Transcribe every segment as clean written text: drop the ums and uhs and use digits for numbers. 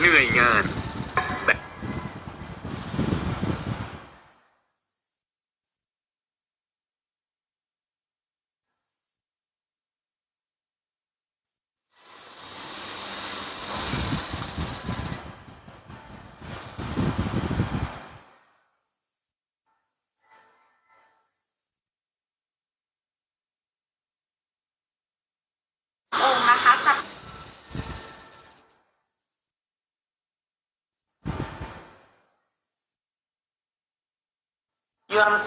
เหนื่อยงานองค์นะคะจะIya, Mas.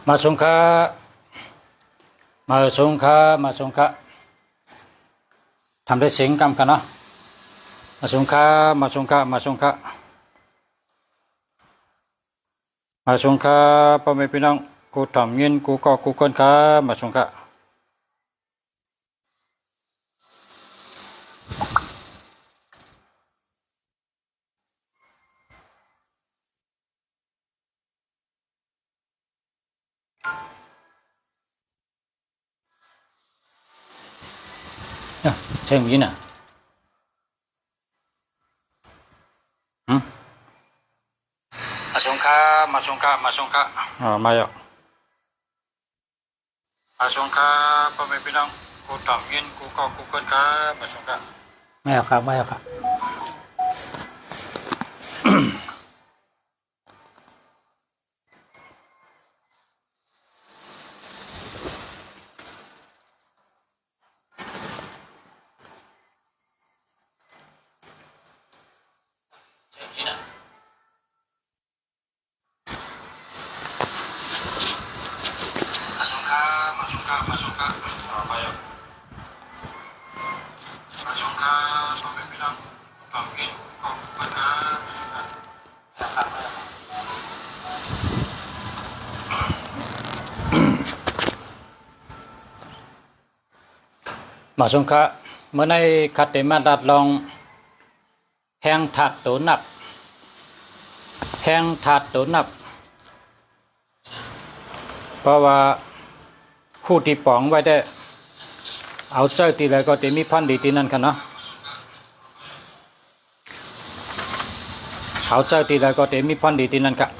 Masungka, masungka. Tham sing kam kana. Masungka. Masungka pemimpinan ku tamyin ku ko ku kon ka masungka. Ya, saya begini. Masungka. Oh, mayo. Masungka pemimpinan ku tamyin ku ko ku kon ka masungka. Mayo ka. Masungka. Oh, mayo. Masungka pemimpinan ku tamyin ku ko ku kon ka masungka. Masungka มื่อในคัดเตมาดัดลองแหงถัดตัวนับเพราะว่าคู่ที่ปองไว้ได้เอาเจ้าตีไรก็จะมีพันดีที่นั่นกันเนาะเอาเจ้าตีไรก็จะมีพันดีที่นั่นกัน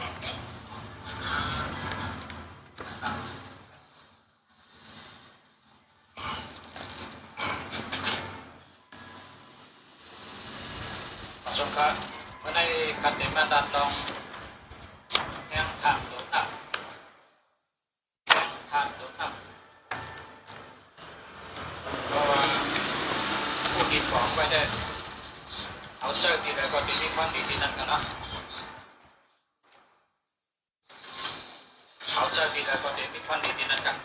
สงฆ์เมื่อในคัดเตมาดัดลองแหงถัดตัวนับเพราะว่าคู่ที่ปองไว้ได้เอาเจ้าตีไรก็จะมีพันดีที่นั่นกันเนาะเอาเจ้าตีไรก็จะมีพันดีที่นั่นกัน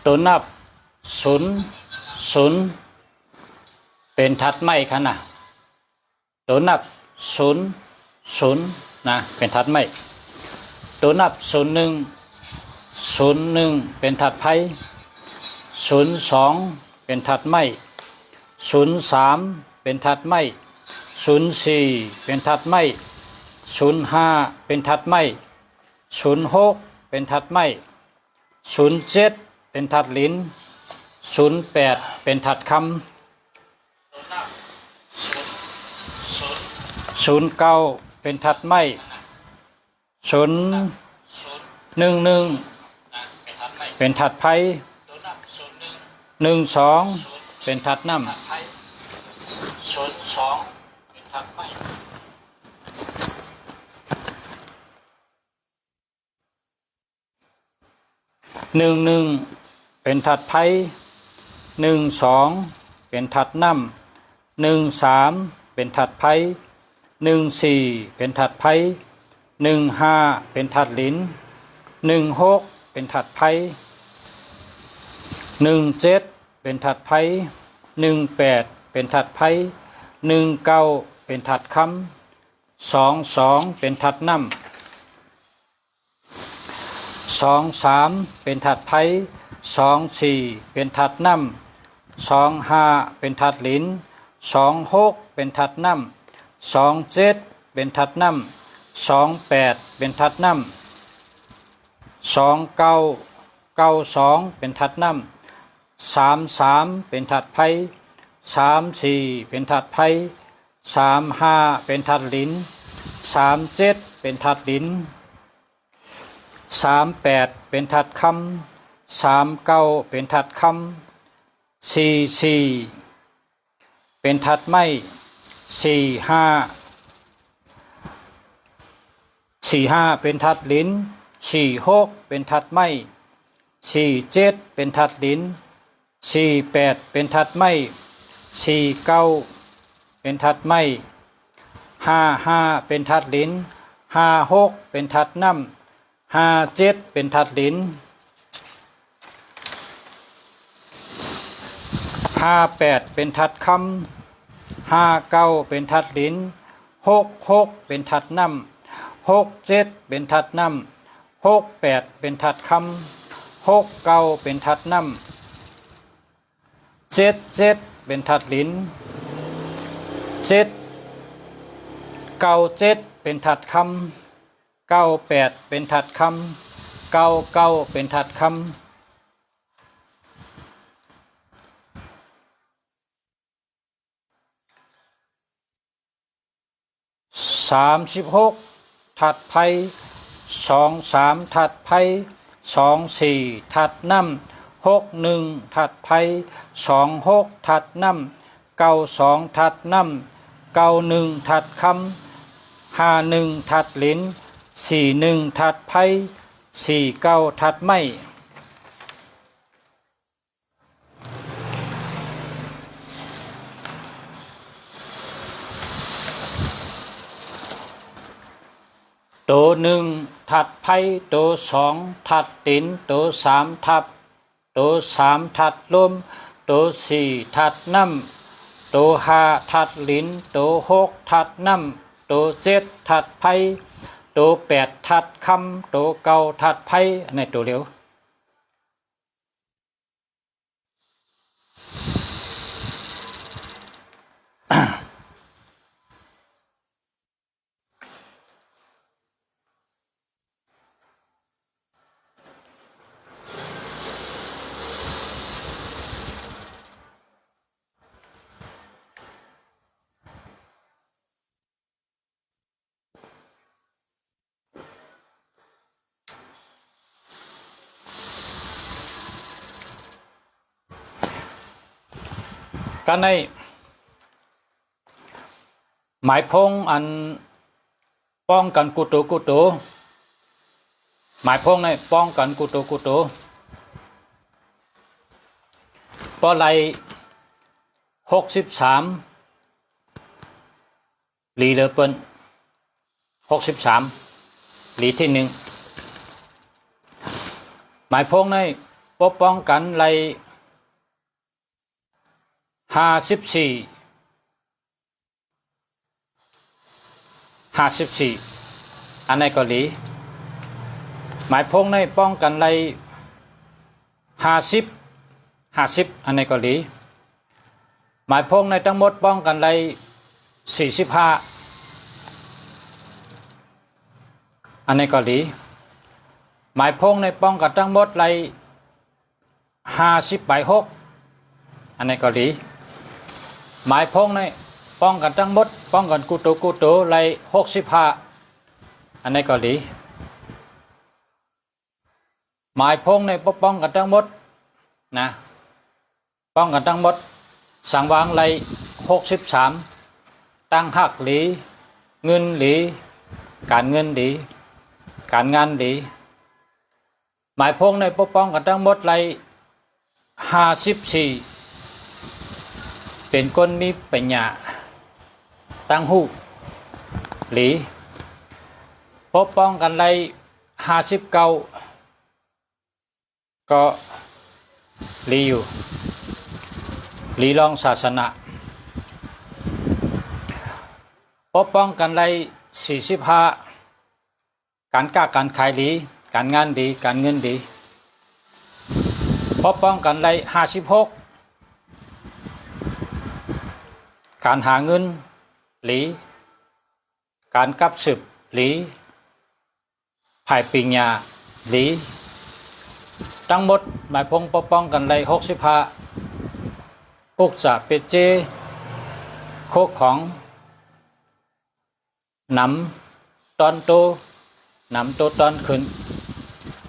ตัวนับศูนย์เป็นทัดไม่ค่ะนะตัวนับศูนย์นะเป็นทัดไม่ตัวนับศูนย์หนึ่งเป็นทัดไพ่02เป็นทัดไม่03เป็นทัดไม่04เป็นทัดไม่05เป็นทัดไม่06เป็นทัดไม่07 เป็นทัดลิ้น08เป็นทัดคำ09เป็นทัดไม้011เป็นทัดไผ่12เป็นทัดน้ำเป็นทัดไม้11เป็นทัดไผ่12เป็นทัดน้ำ13เป็นทัดไผ่14เป็นทัดไผ่15เป็นทัดลิ้น16เป็นทัดไผ่17เป็นทัดไผ่18เป็นทัดไผ่19เป็นทัดคำ22เป็นทัดน้ำ23เป็นทัดไผ่24เป็นทัดน้ำ25เป็นทัดลิ้น26เป็นทัดน้ำ27เป็นทัดน้ำ28เป็นทัดน้ำ29เป็นทัดน้ำ33เป็นทัดไผ่34เป็นทัดไผ่35เป็นทัดลิ้น37เป็นทัดลิ้น38เป็นทัดคำ39เป็นทัดคำ44เป็นทัดไม้45เป็นทัดลิ้น46เป็นทัดไม้47เป็นทัดลิ้น48เป็นทัดไม้49เป็นทัดไม้55เป็นทัดลิ้น56เป็นทัดน้ำ57เป็นทัดลิ้น58เป็นทัดคำ59เป็นทัดลิ้น66เป็นทัดน้ำ67เป็นทัดน้ำ68เป็นทัดคำ69เป็นทัดน้ำ77เป็นทัดลิ้น97เป็นทัดคำ98เป็นทัดคำ99เป็นทัดคำ36ทัดไผ่23ทัดไผ่24ทัดน้ำ61ทัดไผ่26ทัดน้ำ92ทัดน้ำ91ทัดคำ51ทัดลิ้น41ทัดไผ่49ทัดไม้ตัว1ทัดไผ่ตัว2ทัดลิ้นตัว3ทับตัว3ทัดลมตัว4ทัดน้ำตัว5ทัดลิ้นตัว6ทัดน้ำตัว7ทัดไผ่ตัว8ทัดคำตัว9ทัดไผ่ในตัวเร็วกันในหมายพงอันป้องกันกุตุหมายพงในป้องกันกุตุปอไล63หลีเลเปิล63หลีที่1หมายพงในปกป้องกันไล54อันในเกาหลีหมายพงในป้องกันไล50อันในเกาหลีหมายพงในทั้งหมดป้องกันไล45อันในเกาหลีหมายพงในป้องกันทั้งหมดไล 50/6อันนี้ก็หลีหมายพงในป้องกันทั้งหมดป้องกันกูโตไล่65อันนี้ก็หลีหมายพงในป้องกันทั้งหมดนะป้องกันทั้งหมดสังวางไล่63ตั้งหักหลีเงินหลีการเงินหลีการงานหลีหมายพงในป้องกันทั้งหมดไล่54เป็นคนมีปัญญาตั้งหูหลีปกป้องกันไล่59ก็หลีอยู่หลีรองศาสนาปกป้องกันไล่45การค้าการขายดีการงานดีการเงินดีปกป้องกันไล่56การหาเงินหลีการกับสืบหลีภายปิญญาหลีทั้งหมดหมายพงปกป้องกันไล่65อุกษาเปเจโคกของนำตอนโตนำโตตอนขึ้น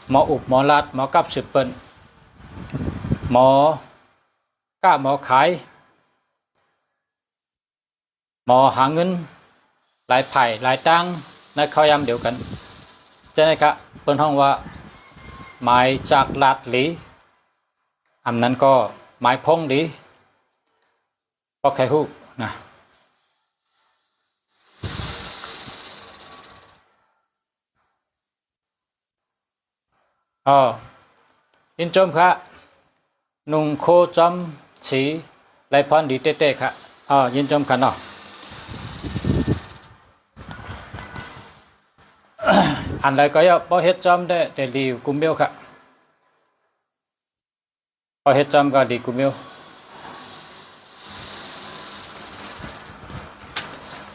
หมออุบหมอลาดหมอกับสืบเปิ้นหมอก้าหมอขายหมอหาเงินหลายไผ่หลายตั้งในข้อยามเดียวกันจะไหนครับเปิ้นห้องว่าหมายจากลาดหลีอันนั้นก็หมายพงดีพอแค่หูนะยินจมครับนุ่งโคจอมสีไรพรดีเต้ๆครับยินจมกันเนาะ อันไรก็อย่าพอเฮ็ดจอมได้แต่ดีกุมเบลครับพอเฮ็ดจอมก็ดีกุมเบล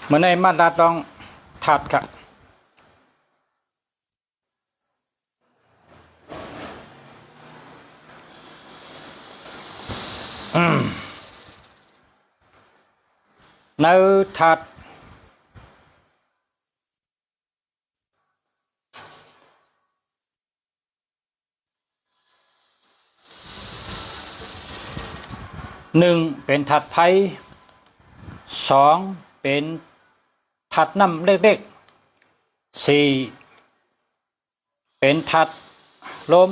เมื่อในมาตราต้องถัดครับในถัดหนึ่งเป็นถัดไพ่สองเป็นถัดน้ำเล็กๆสี่เป็นถัดลม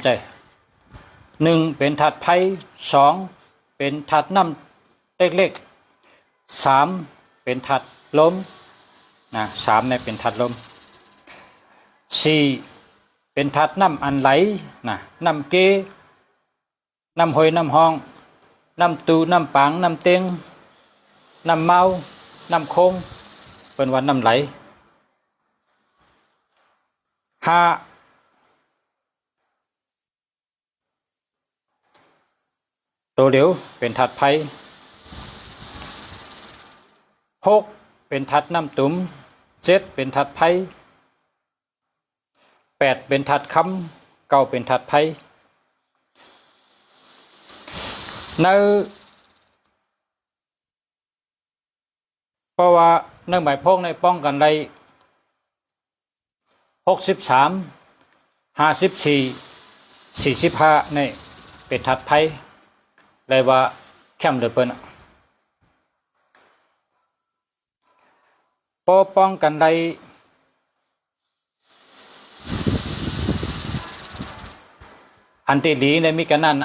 ใจหนึ่งเป็นถัดไพ่สองเป็นถัดน้ำเล็กๆสามเป็นถัดลมนะสามเนี่ยเป็นถัดลมสี่เป็นถัดน้ำอันไหลนะน้ำเกน้ำหอยน้ำห้องน้ำตูน้ำปางน้ำเต็งน้ำเมาน้ำคงเป็นวันน้ำไหลห้าตัวเหลวเป็นถัดไผ่หกเป็นถัดน้ำตุ่มเจ็ดเป็นถัดไผ่แปดเป็นถัดคำเก้าเป็นถัดไผ่ในเพราะว่าในหมายพงในป้องกันได้63 54 45ในเป็นถัดไผ่เลยว่าแคมเดือเปิ้นพอป้องกันได้อันที่หลีในมีกันนั่น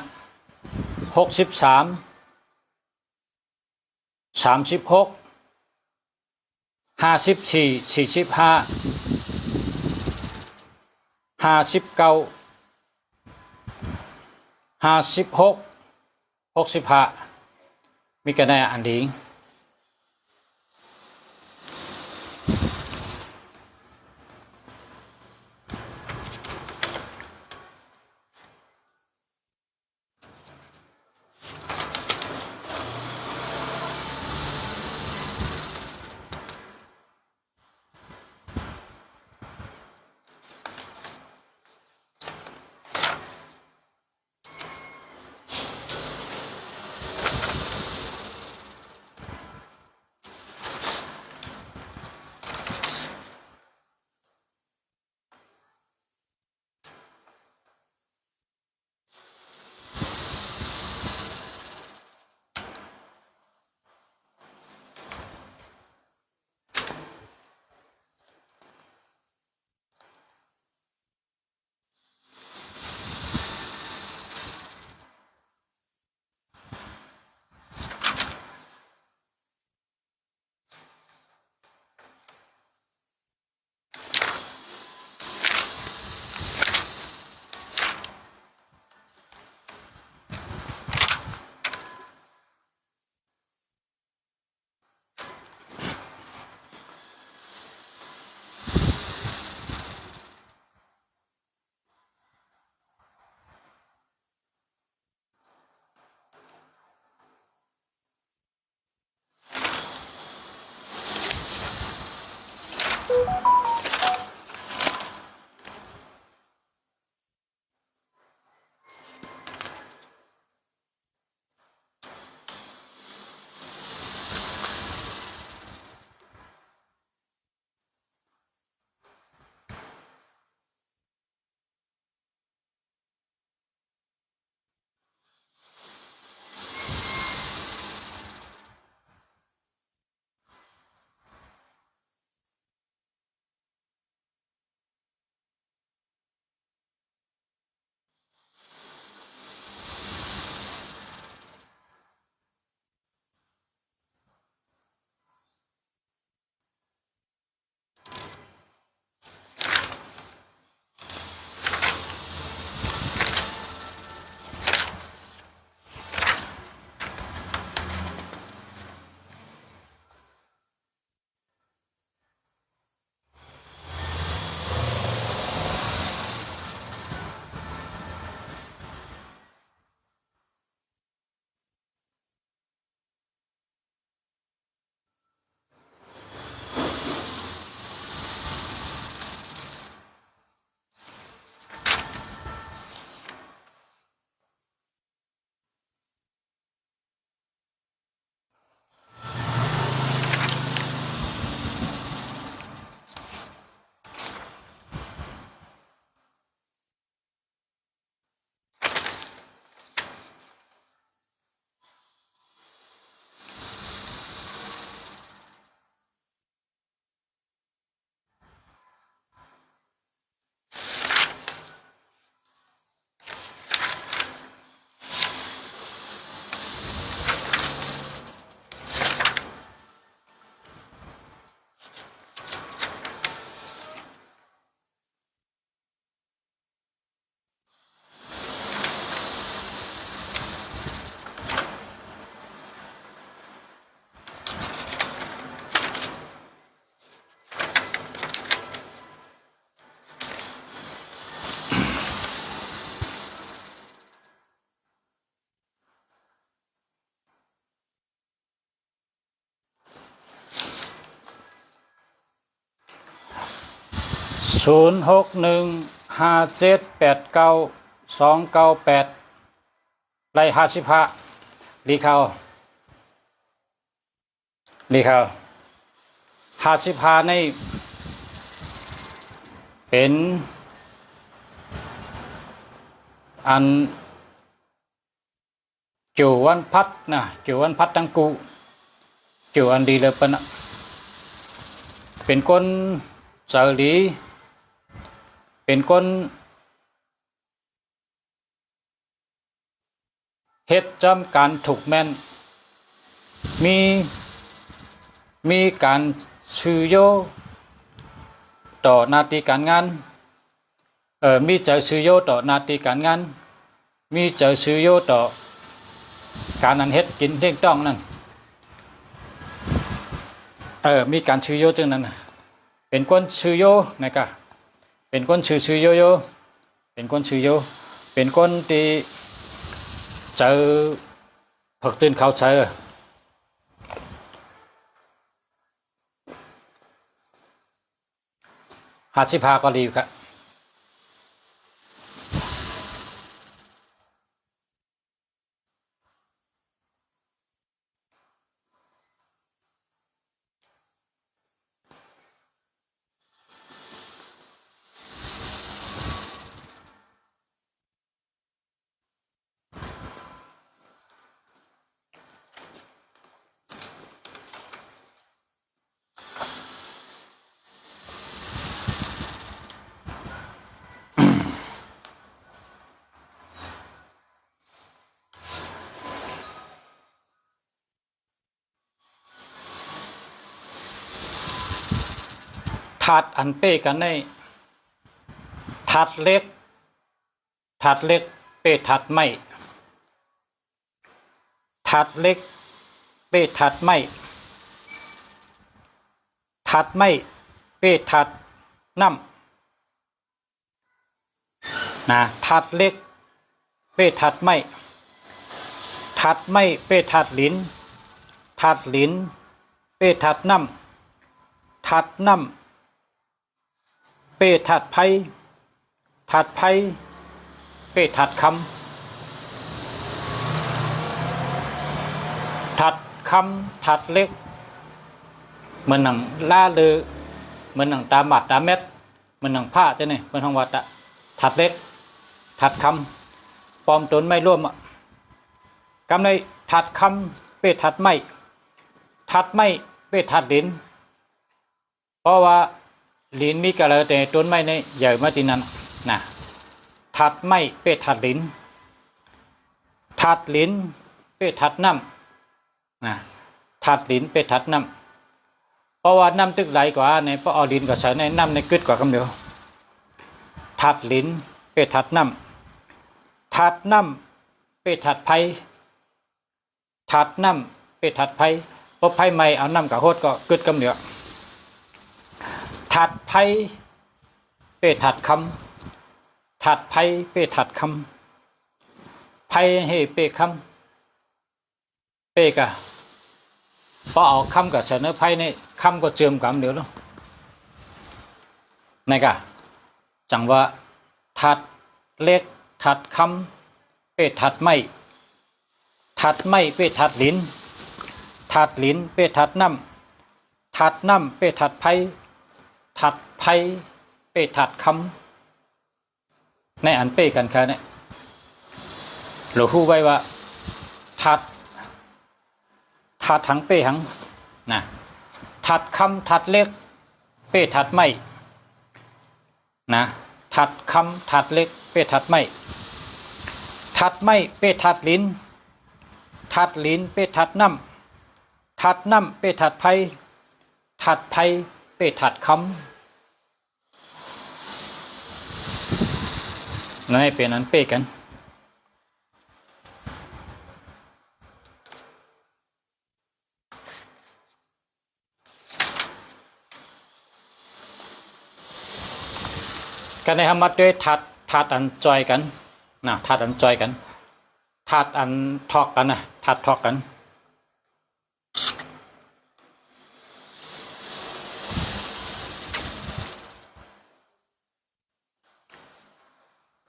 63 36 54 45 59 56 65มีกันแน่อันดี 0615789298ไล่55ลีเขา55ในเป็นอันจูวันพัดนะจูวันพัดตังกูจูอันดีเลยปะนะเป็นคนเสรีเป็นคนเฮ็ดจำการถูกแม่นมีการชื่อโยต่อหน้าที่การงานมีใจชื่อโยต่อหน้าที่การงานมีใจชื่อโยต่อการอันเฮ็ดกินเที่ยงต้องนั่นมีการชื่อโยจึงนั้นเป็นคนชื่อโยนะครับเป็นคนชื่อโยโยเป็นคนชื่อโยเป็นคนที่เจอผักตื่นเขาเจอ55ก็รีครับถาดอันเป้กันในถาดเล็กเป้ถาดไม้ถาดเล็กเป้ถาดไม้ถาดไม้เป้ถาดน้ำนะถาดเล็กเป้ถาดไม้ถาดไม้เป้ถาดหลินถาดหลินเป้ถาดน้ำถาดน้ำ เป้ถัดไพ่ถัดไพ่เป้ถัดคำถัดคำถัดเล็กเหมือนหนังล่าเลยเหมือนหนังตาหมัดตาเม็ดเหมือนหนังผ้าจะเนี่ยเหมือนทางวัดอะถัดเล็กถัดคำปลอมตนไม่ร่วมอะกำในถัดคำเป้ถัดไม่ถัดไม่เป้ถัดลิ้นเพราะว่าลิ้นมีกระเลยแต่ต้นไม้ในใหญ่มาที่นั้นนะถัดไม่เป้ถัดลิ้นถัดลิ้นเป้ถัดน้ำนะถัดลิ้นเป้ถัดน้ำเพราะว่าน้ำตึกไหลกว่าในเพราะเอาลิ้นก็ใส่ในน้ำในกึดกว่าคำเดียวถัดลิ้นเป้ถัดน้ำถัดน้ำเป้ถัดไผ่ถัดน้ำเป้ถัดไผ่เพราะไผ่ไม่เอาน้ำกับโคตรก็กึดคำเดียวถัดไพ่เป้ถัดคำถัดไพ่เป้ถัดคำไพ่ให้เป้คำเป้กะพอเอาคำกับเสนอไพ่ในคำก็เจิมกันเดี๋ยวแล้วนี่กะจังว่าถัดเล็กถัดคำเป้ถัดไม่ถัดไม่เป้ถัดลิ้นถัดลิ้นเป้ถัดน้ำถัดน้ำเป้ถัดไพ่ถัดไพ่เป้ถัดคำในอันเป้กันค่ะเนี่ยเราพูดไว้ว่าถัดหังเป้หังนะถัดคำถัดเล็กเป้ถัดไม่นะถัดคำถัดเล็กเป้ถัดไม่ถัดไม่เป้ถัดลิ้นถัดลิ้นเป้ถัดน้ำถัดน้ำเป้ถัดไพ่ถัดไพ่เป้ถัดคำนั่นเป็นอันเป้กันการในธรรมะด้วยถัดอันจอยกันนะถัดอันจอยกันถัดอันทอกกันนะถัดทอกกัน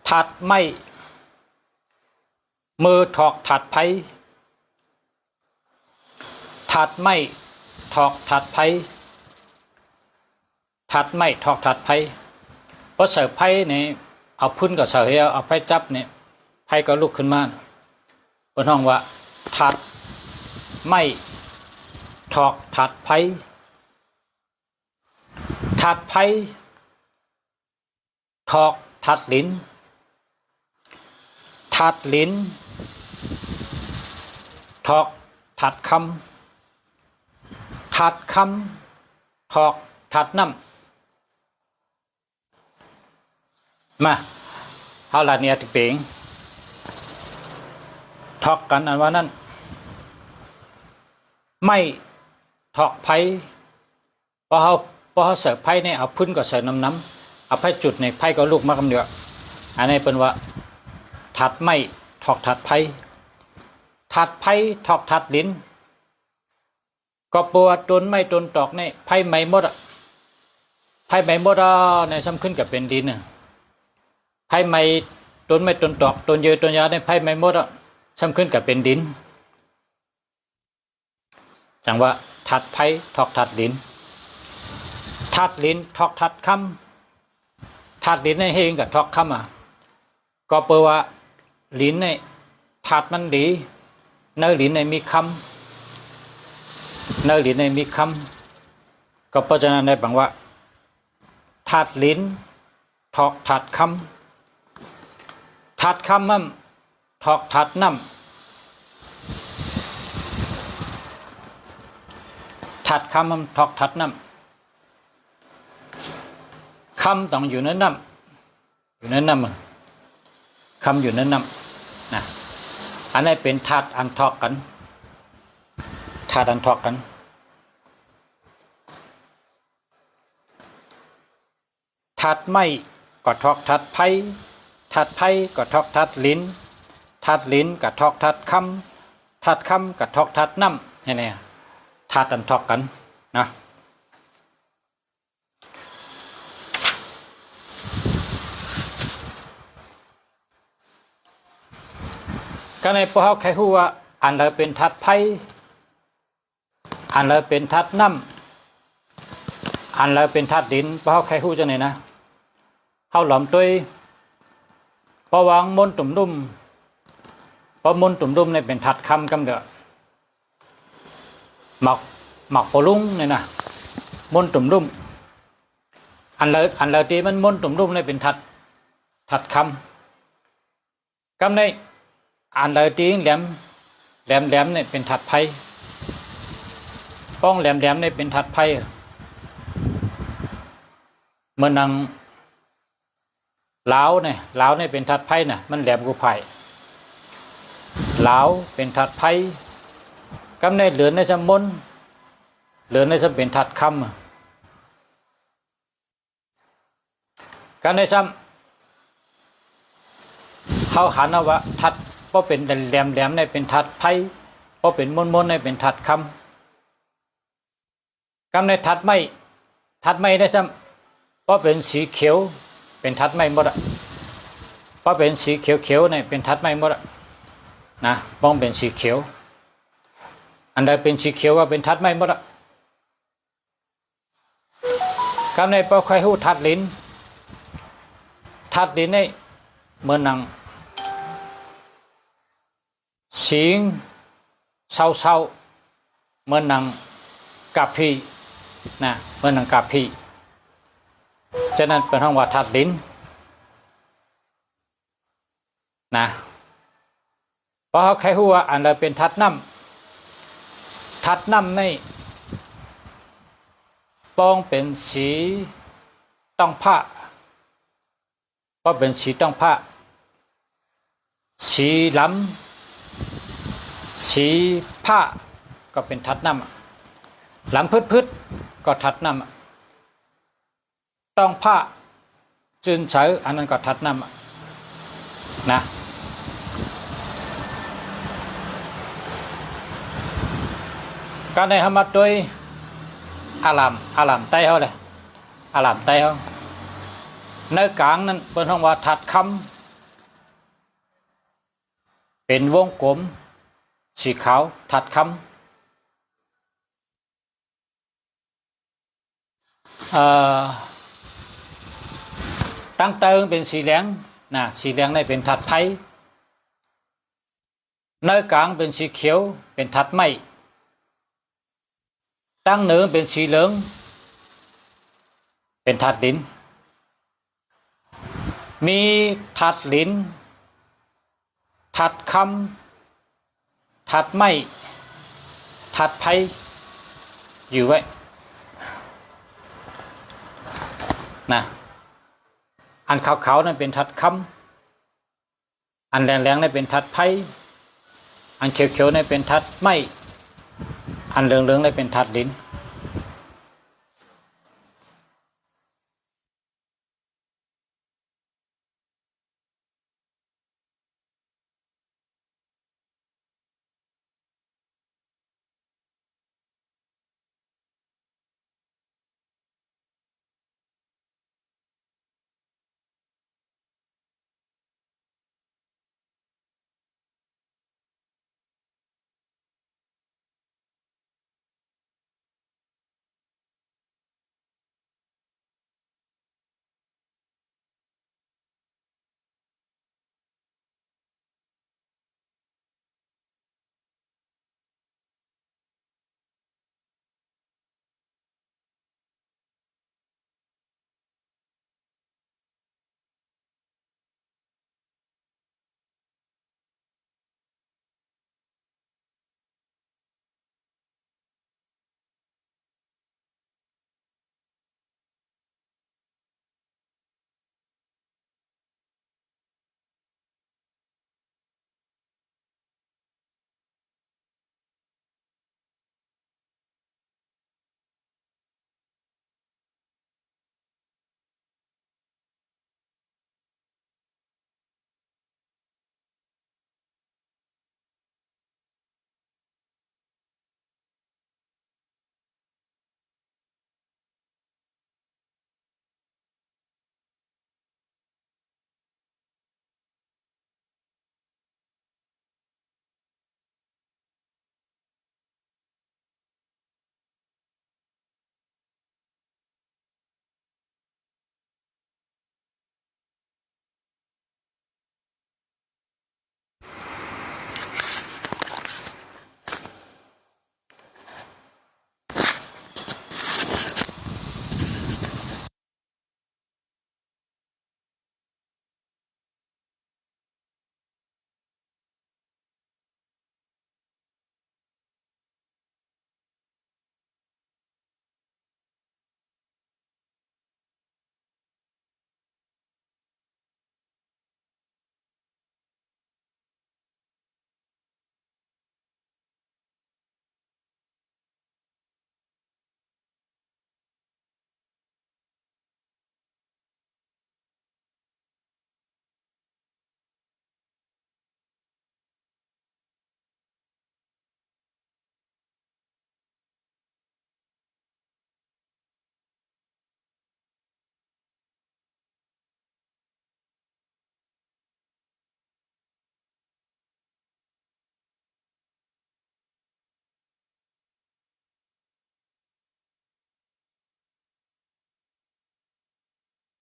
ถัดไม่มือถอกถัดไผ่ถัดไม่ถอกถัดไผ่ถัดไม่ถอกถัดไผ่เพราะเสิร์ฟไผ่เนี่ยเอาพุ่นกับเสิร์ฟเอาไผ่จับเนี่ยไผ่ก็ลุกขึ้นมาบนห้องว่าถัดไม่ถอกถัดไผ่ถัดไผ่ถอกถัดลิ้นถัดลิ้นถอกถัดคำถัดคำถอกถัดน้ำมาเอาละเนี่ยติเป่งถอกกันอันว่านั้นไม่ถอกไผ่พอเขาเสิร์ฟไผ่เนี่ยเอาพุ่นก็เสิร์ฟน้ำเอาไผ่จุดในไผ่ก็ลูกมากคำเดียวอันนี้เป็นว่าถัดไม่ถอกถัดไผ่ถัดไผ่ถอกถัดลิ้นก็ปวดตนไม่ตนตอกในไผ่ไม่หมดอ่ะไผ่ไม่หมดในซ้ำขึ้นกับเป็นดินไผ่ไม่ตนไม่ตนตอกตนเยอะตนยาในไผ่ไม่หมดอ่ะซ้ำขึ้นกับเป็นดินจังว่าถัดไผ่ถอกถัดลิ้นถัดลิ้นถอกถัดคำถัดลิ้นในเฮงกับถอกคำก็เปว่าลิ้นในถัดมันดีเนื้อลิ้นในมีคำเนื้อลิ้นในมีคำก็เพราะฉะนั้นในบางว่าถัดลิ้นถอกถัดคำถัดคำมั่มถอกถัดน้ำถัดคำมั่มถอกถัดน้ำคำต้องอยู่ในน้ำอยู่ในน้ำคำอยู่ในน้ำนะอันนี้เป็นถัดอันถอกกันถัดอันถอกกันถัดไม่ก็ถอกถัดไผ่ถัดไผ่ก็ถอกถัดลิ้นถัดลิ้นก็ถอกถัดคำถัดคำก็ถอกถัดน้ำนี่เนี่ยถัดอันถอกกันนะ ก็ในพวกเขาใครฮู้ว่าอันใดเป็นทัดไผ่อันใดเป็นทัดน้ำอันใดเป็นทัดดินพวกเขาใครฮู้จังไหนนะเขาหลอมตัวพอวางมนตุ่มดุ่มพอมนตุ่มดุ่มเนี่ยเป็นทัดคำกำเดอหมักปลุงเนี่ยนะมนตุ่มดุ่มอันเลตีมันมนตุ่มดุ่มเนี่ยเป็นทัดคำกำในอันเลตีแหลมเนี่ยเป็นทัดไผ่ป้องแหลมเนี่ยเป็นทัดไผ่เมื่อนังล้าวเนี่ยเป็นทัดไผ่น่ะมันแหลมกูไผ่ล้าวเป็นทัดไผ่กำในเหลือในสมนเหลือในสมเป็นทัดคำกันในซ้ำเขาหันเอาว่าทัดเพราะเป็นแหลมในเป็นทัดไผ่เพราะเป็นมนในเป็นทัดคำกำในทัดไม้ได้ซ้ำเพราะเป็นสีเขียวเป็นทัดไม้หมดอะเพราะเป็นสีเขียวเนี่ยเป็นทัดไม้หมดอะนะป้องเป็นสีเขียวอันใดเป็นสีเขียวก็เป็นทัดไม้หมดอะกำในพอใครหู้ทัดลิ้นนี่เหมือนหนังสิงเศร้าเหมือนหนังกับพีนะเหมือนหนังกับพีฉะนั้นเป็นห้องว่าทัดลิ้นนะเพราะใครหู้ว่าอันใดเป็นทัดน้ำในป้องเป็นสีต้องผ้าก็เป็นสีต้องผ้าสีล้ำสีผ้าก็เป็นทัดน้ำล้ำพืชก็ทัดน้ำต้องผ้าจืนเฉยอันนั้นก็ทัดน้ำนะการในธรรมะโดยอารามไตเขาเลยอารามไตเขาในกลางนั้นเป็นห้องว่าทัดคำเป็นวงกลมสีขาวทัดคำตั้งเติงเป็นสีเหลืองนะสีเหลืองในเป็นทัดไผ่ในกลางเป็นสีเขียวเป็นทัดไม้ตั้งเหนือเป็นสีเหลืองเป็นทัดดินมีทัดลิ้นทัดคำทัดไม้ทัดไผ่อยู่ไว้นะอันขาวๆนั่นเป็นทัดคำอันแรงๆนั่นเป็นทัดไผ่อันเขียวๆนั่นเป็นทัดไม้อันเหลืองๆนั่นเป็นทัดลิ้น